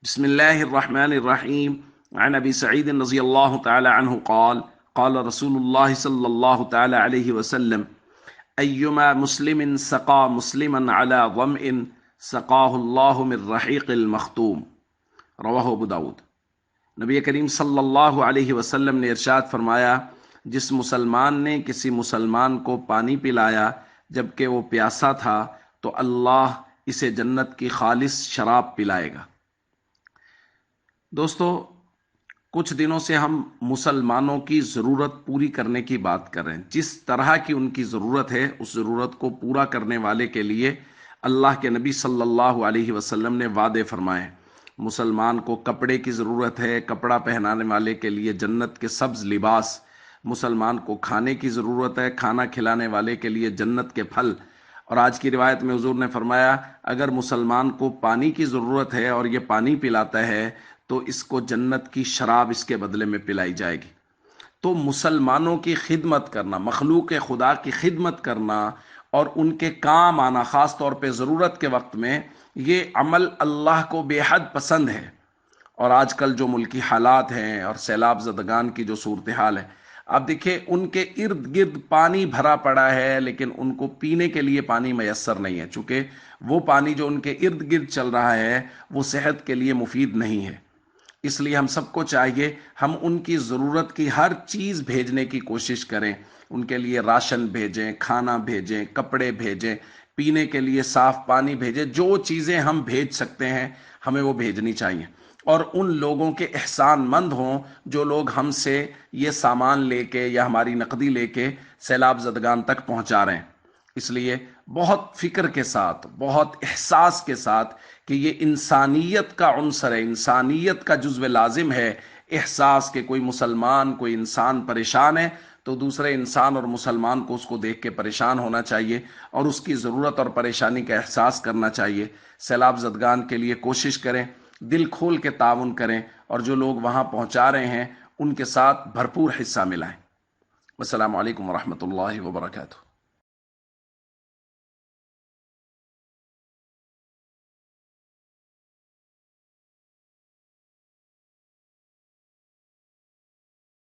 بسم الله الرحمن الرحيم. عن أبي سعيد رضي الله تعالى عنه قال قال رسول الله صلى الله تعالى عليه وسلم: أيما مسلم سقى مسلما على ظمئ سقاه الله من رحيق المختوم. رواہ ابو داود۔ نبی کریم صلی اللہ علیہ وسلم نے ارشاد فرمایا، جس مسلمان نے کسی مسلمان کو پانی پلایا جبکہ وہ پیاسا تھا تو اللہ اسے جنت کی خالص شراب پلائے گا۔ دوستو، کچھ دنوں سے ہم مسلمانوں کی ضرورت پوری کرنے کی بات کر رہے ہیں۔ جس طرح کی ان کی ضرورت ہے، اس ضرورت کو پورا کرنے والے کے لیے اللہ کے نبی صلی اللہ علیہ وسلم نے وعدے فرمائے۔ مسلمان کو کپڑے کی ضرورت ہے، کپڑا پہنانے والے کے لیے جنت کے سبز لباس۔ مسلمان کو کھانے کی ضرورت ہے، کھانا کھلانے والے کے لیے جنت کے پھل۔ اور آج کی روایت میں حضور نے فرمایا، اگر مسلمان کو پانی کی ضرورت ہے اور یہ پانی پلاتا ہے تو اس کو جنت کی شراب اس کے بدلے میں پلائی جائے گی۔ تو مسلمانوں کی خدمت کرنا، مخلوق خدا کی خدمت کرنا اور ان کے کام آنا، خاص طور پہ ضرورت کے وقت میں، یہ عمل اللہ کو بے حد پسند ہے۔ اور آج کل جو ملکی حالات ہیں اور سیلاب زدگان کی جو صورتحال ہے، آپ دیکھیں ان کے ارد گرد پانی بھرا پڑا ہے، لیکن ان کو پینے کے لیے پانی میسر نہیں ہے، چونکہ وہ پانی جو ان کے ارد گرد چل رہا ہے وہ صحت کے لیے مفید نہیں ہے۔ اس لیے ہم سب کو چاہیے ہم ان کی ضرورت کی ہر چیز بھیجنے کی کوشش کریں۔ ان کے لیے راشن بھیجیں، کھانا بھیجیں، کپڑے بھیجیں، پینے کے لیے صاف پانی بھیجیں۔ جو چیزیں ہم بھیج سکتے ہیں ہمیں وہ بھیجنی چاہیے۔ اور ان لوگوں کے احسان مند ہوں جو لوگ ہم سے یہ سامان لے کے یا ہماری نقدی لے کے سیلاب زدگان تک پہنچا رہے ہیں۔ اس لیے بہت فکر کے ساتھ، بہت احساس کے ساتھ کہ یہ انسانیت کا عنصر ہے، انسانیت کا جزو لازم ہے، احساس کہ کوئی مسلمان، کوئی انسان پریشان ہے تو دوسرے انسان اور مسلمان کو اس کو دیکھ کے پریشان ہونا چاہیے اور اس کی ضرورت اور پریشانی کا احساس کرنا چاہیے۔ سیلاب زدگان کے لیے کوشش کریں، دل کھول کے تعاون کریں اور جو لوگ وہاں پہنچا رہے ہیں ان کے ساتھ بھرپور حصہ ملائیں۔ السلام علیکم ورحمۃ اللہ وبرکاتہ۔